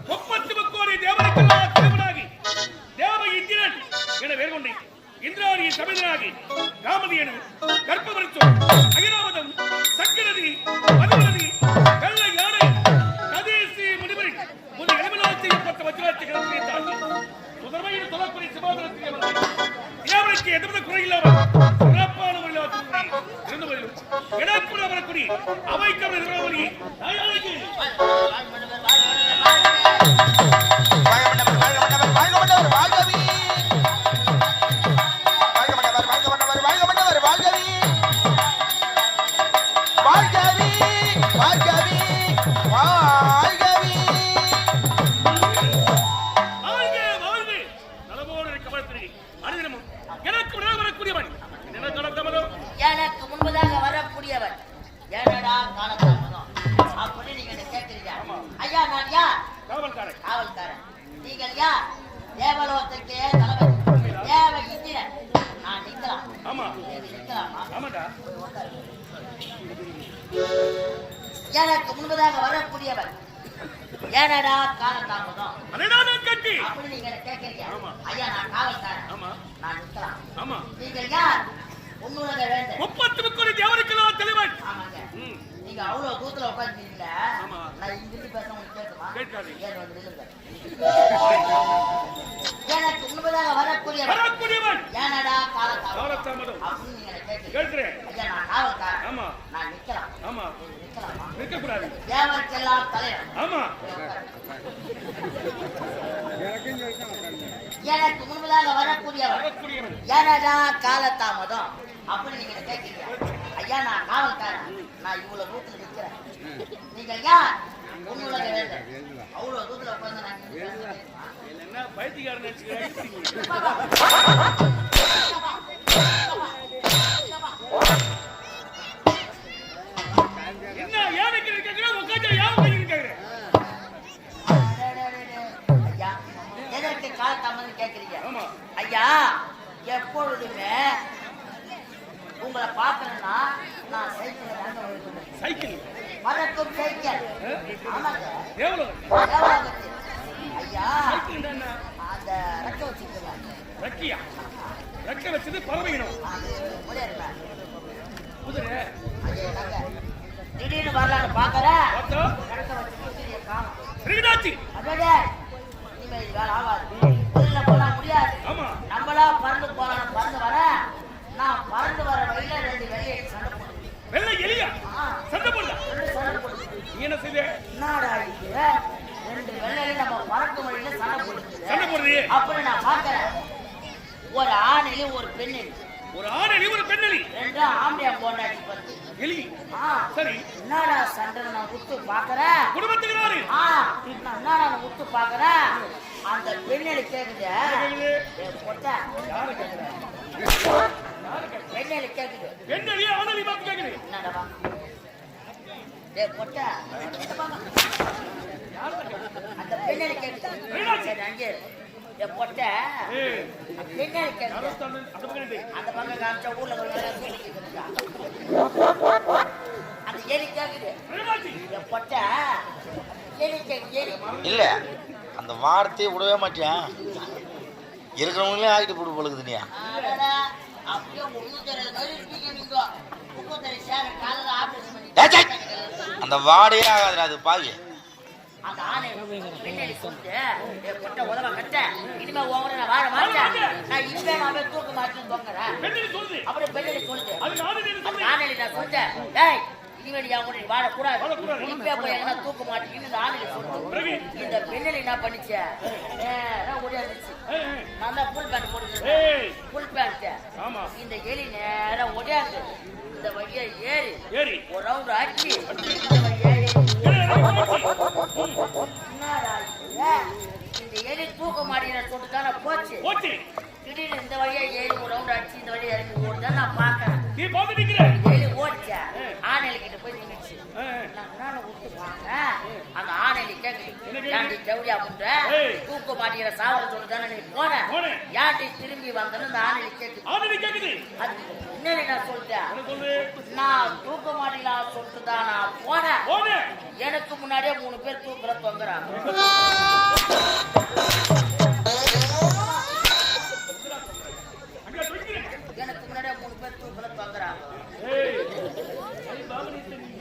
முப்பத்தி தேவனுக்கெல்லாம் திருமணாகி தேவ இந்திரன் என வேறு கொண்டேன். இந்திராணியின் சமேதனாகி ராமதியனு கற்பவருத்தம் அகிராவதம் சக்கரதி மதுரதி வெள்ள யானை கதேசி முனிவரி முன் எளிமலால் செய்யப்பட்ட வஜ்ராட்சி கிழமையை தாண்டி முதன்மையில் தொலைக்குறை சிவாதனத்தில் தேவனுக்கு எதிர்ந்த குறையில்லாமல் சிறப்பான முறையில் இருந்து வருகிறோம். எடப்புற வரக்கூடிய அவைக்கவர் இருக்கிறவரி எனக்கு முன்பதாக வரக்கூடியவன் ஏனடா காலத்தாமதம் அப்படின்னு நீங்க கேட்கிறீங்க. ஐயா நான் யார்? காவல்காரன். நீங்கள் யார்? தேவலோகத்துக்கே தலைவர் தேவ இந்திரன். நான் நிக்கலாம். எனக்கு முன்பதாக வரக்கூடியவன் ஏனடா காலத்தாமதம் அப்படின்னு நீங்க கேட்கிறீங்க. ஐயா நான் காவல்காரன். நான் நிக்கலாம். நீங்கள் யார்? உன்னுலக வேண்டேன். 30 தேவருக்கெல்லாம் தலைவன். ஆமாங்க. நீங்க அவ்வளவு தூரத்துல உட்கார்ந்தீங்கல. நான் இங்கிருந்து பேச உங்களுக்கு கேட்குமா? கேட்காது. ஏன் வந்து நில்லுங்க. எனக்கு முன்பதாக வரக்கூடியவன் ஏனடா காலத்தாமதம் அப்படின்னு நீங்க கேட்கிறேன். ஐயா நான் காவல்காரன். ஆமா. நான் நிக்கலாம். ஆமா. நிக்கலாமா? நிக்க கூடாது. தேவருக்கெல்லாம் தலைவன். ஆமா. எனக்கு முன்பதாக வரக்கூடியவன் ஏனடா காலத்தாமதம் அப்படின்னு நீங்க கேட்கிறீங்க. ஐயா நான் காவல்காரன். நான் இவ்வளவு தூரத்துல நிக்கிறேன். நீங்க யார்? உன்னுலக வேண்டேன். அவ்வளவு தூரத்துல உட்கார்ந்து நான் என்ன பைத்தியக்காரன் என்ன யாருக்கு இருக்கீங்க? உட்கார்ந்து யாருக்கு இருக்கீங்க? ஐயா எதற்கு காலத்தாமதம் கேட்கிறீங்க? ஐயா எப்பொழுதுமே உங்களை பார்க்கணும்னா நான் சைக்கிள் தாங்க வருவேன். சைக்கிள் மறக்கும் சைக்கிள். ஆமாங்க. தேவலோகத்தில் ஐயா சைக்கிள் என்ன? அந்த ரெக்க வச்சிருக்காங்க. ரெக்கையா? ரெக்க வச்சது பறவையினம். அது முடியல. குதிரை. அதேதாங்க. திடீர்னு வரலான்னு பார்க்கறேன். ரெக்க வச்சு குதிரையை காணோம். ஸ்ரீநாத்தி. அடடே. இனிமே இது வேலை ஆகாது. குதிரையில போனா முடியாது. ஆமா. நம்மளா பறந்து போறான்னு பறந்து வர நான் பறந்து வர வழியில 2 வெள்ளை சண்டை போடுது. வெள்ளை எலியா? சண்டை போடுதா? சண்டை போடுது. நீ என்ன செய்வே? என்னடா இது? 2 வெள்ளையில நம்ம பறக்கும் வழியில சண்டை போடுது. சண்டை போடுது. அப்படி நான் பார்க்கறேன். ஒரு ஆணெலி ஒரு பெண்ணெலி. ஒரு ஆணெலி ஒரு பெண்ணெலி. 2 ஆம்பளையா போண்டாடி பத்து. எலி. சரி. என்னடா சண்டை நான் உத்து பார்க்கறேன். குடும்பத்துக்கு நாரு. என்னடா நான் உத்து பார்க்கறேன். அந்த பெண்ணெலி கேக்குது. பொட்ட. யாரு கேக்குது? பெண்ணெலி கேக்குது. பெண்ணெலி ஆணெலி பார்த்து கேக்குது. என்னடா? பொட்ட. அந்த பெண்ணெலி கேக்குது. சரி அங்கே பொட்ட பெண்ணெலி கேக்குது. அந்த பக்கம் காமிச்சா ஊர்ல அந்த எலி கேக்குது. பொட்ட எலி கேக்குது. இல்ல அந்த வார்த்தையை விடவே மாட்டேன். இருக்கிறவங்களே ஆகிட்டு போட்டு பொழுதுனியா? அந்த வாடையே ஆகாது. அது பாவி அந்த ஆணை பெண்ணெலி சொல்லிட்டு பொட்ட உதவ கட்ட இனிமே உங்க நான் வாழ மாட்டேன். நான் இனிமே நான் தூக்க மாட்டேன்னு தொங்குறேன். அப்படி பெண்ணெலி சொல்லுது. ஆணெலி நான் சொல்லிட்டேன். டேய் இனிமே நீ அவங்க வாழக்கூடாது. இப்ப போய் எங்கன்னா தூக்க மாட்டேன்னு இந்த ஆணெலி சொல்லுது. இந்த பெண்ணெலி என்ன பண்ணிச்சு? ஓடியாந்துச்சு. நான் தான் புல் பேண்ட் போட்டுக்கிறேன். புல் பேண்ட். இந்த எலி நேரா ஓடியாந்து இந்த வழியா ஏறி ஒரு ரவுண்ட் அடிச்சு இந்த எலி தூக்க மாட்டேங்கிற சொல்லிட்டு தானே போச்சு. திடீர்னு இந்த வழியா ஏறி ஒரு ரவுண்ட் அடிச்சு இந்த வழியா இறங்கி ஓடுதான் நான் பாக்குறேன். எலி ஓடிச்ச ஆணெலி கிட்ட போய் நின்னுச்சு. நான் விட்டு பாக்குறேன். அந்த ஆணெலி கேக்குது. ஜவுளியா பண்ற தூக்க மாட்டேங்கிற சாவர சொல்லிட்டு தானே நீ போன. யார்ட்டி திரும்பி வந்தன்னு இந்த ஆணெலி கேக்குது. என்னன்னு நான் சொல்லிட்டேன். நான் தூக்க மாட்டீங்களா சொல்லிட்டு தான் நான் போனேன். எனக்கு முன்னாடியே 3 பேர் தூக்குற தொங்க தொங்குறான். அங்க தொங்குறேன். எனக்கு முன்னாடியே 3 பேர் தூக்குல தொங்குறான். ஏய், அது பாவனி தெரியும்.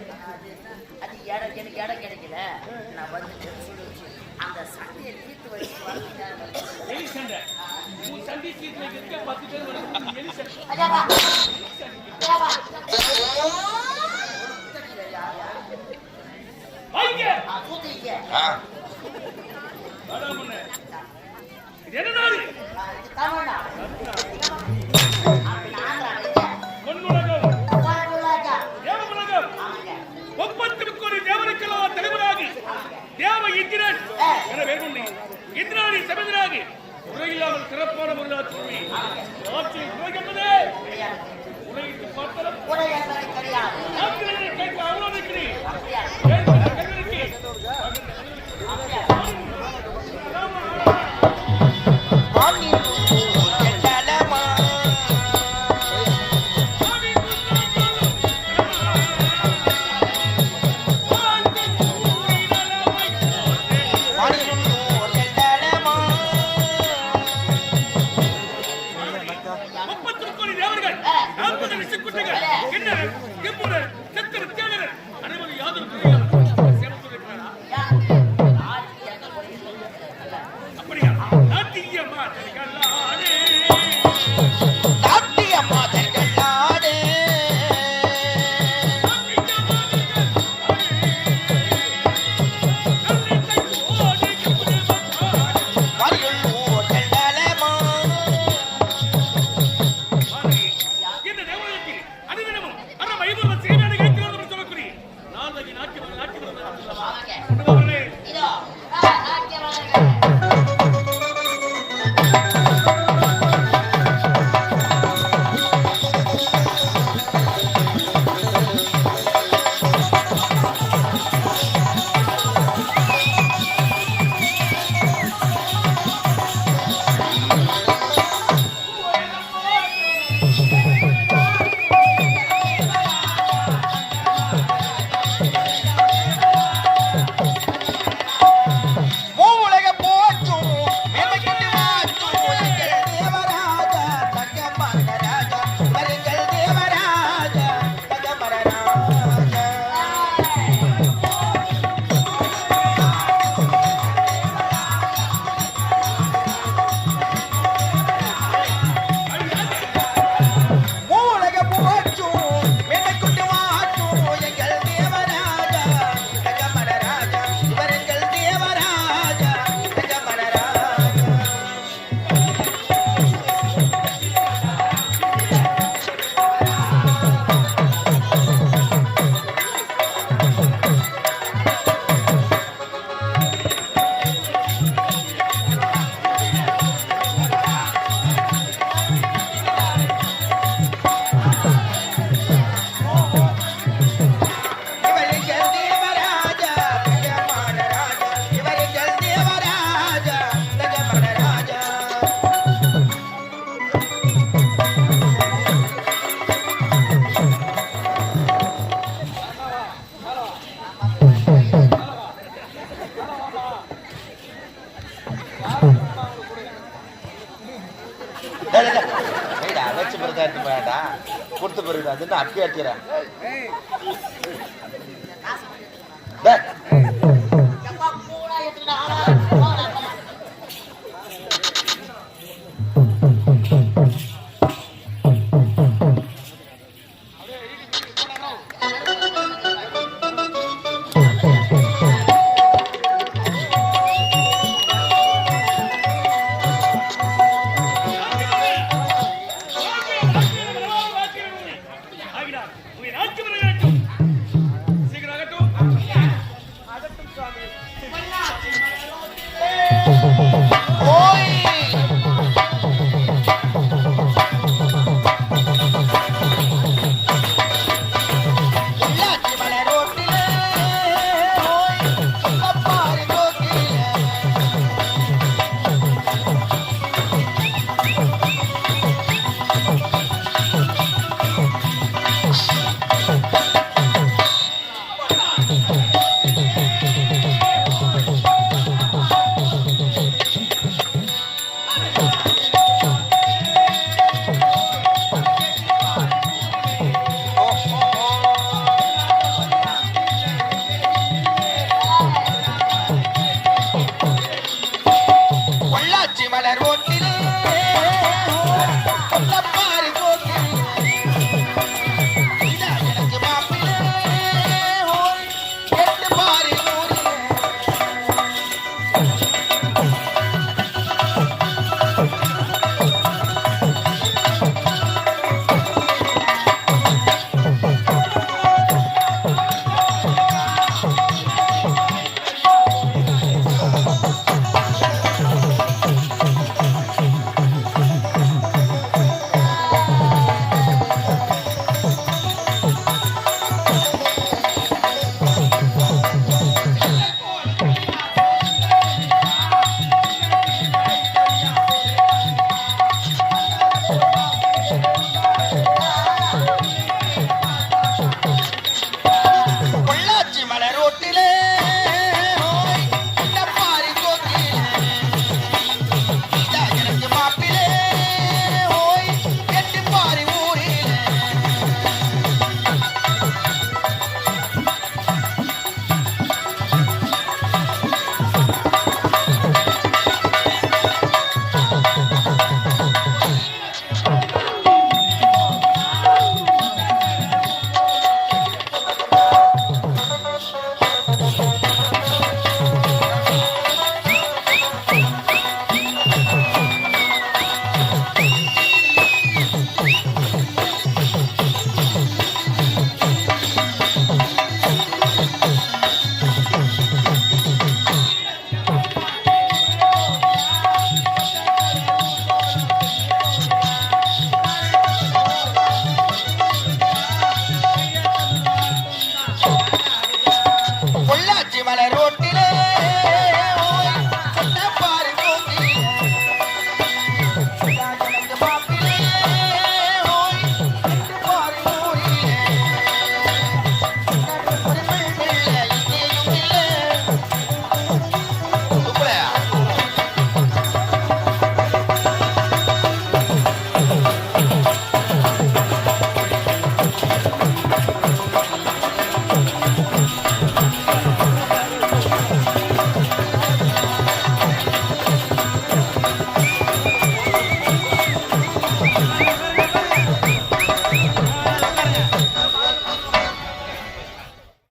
அது எனக்கு இடம் கிடைக்கல. நான் வந்து அந்த சண்டையை தீர்த்து வச்சு வரீங்க. எலி சண்டை. உன் சண்டை சீட்ல இருக்க 10 பேர் வந்து எலி சண்டை. அஜாபா அஜாபா வாங்க. தூக்கிங்க. ஆ, வாடா முன்ன. இது என்ன நாடு? இது தமிழ்னா பொன்னுலகம், கோயம்புள்ளாட்டா. தேவமுலகம். ஆமாங்க. 30 கோடி தேவருக்கெல்லாம் தலைவராகி தேவ இந்திரன் என வேறுண்டி இந்திராணி சமேதராகி உரையில்லாமல் சிறப்பான முறையாற்றி ஆட்சியை துவங்கியது. உரையிட்டு பார்த்தலும் கூட என்பதை தெரியாது. ஆட்சியை கேட்க அவலோகிக்கிறேன். அப்படியா? அப்படியா? நாட்டியம்மா கல்லாடே. இந்த தேவனுக்கு அனுதினமும் அரை வைபவ சேவையாக இருக்கிறது என்று சொல்லக்கூடிய நாளைக்கு நாட்டி ஆமாங்க. கொண்டு இதோ நாட்டியவாளர்கள். வச்சு பிறகு வேண்டாம் கொடுத்த பிறகு அதுன்னு அப்படி அடிக்கிறேன்.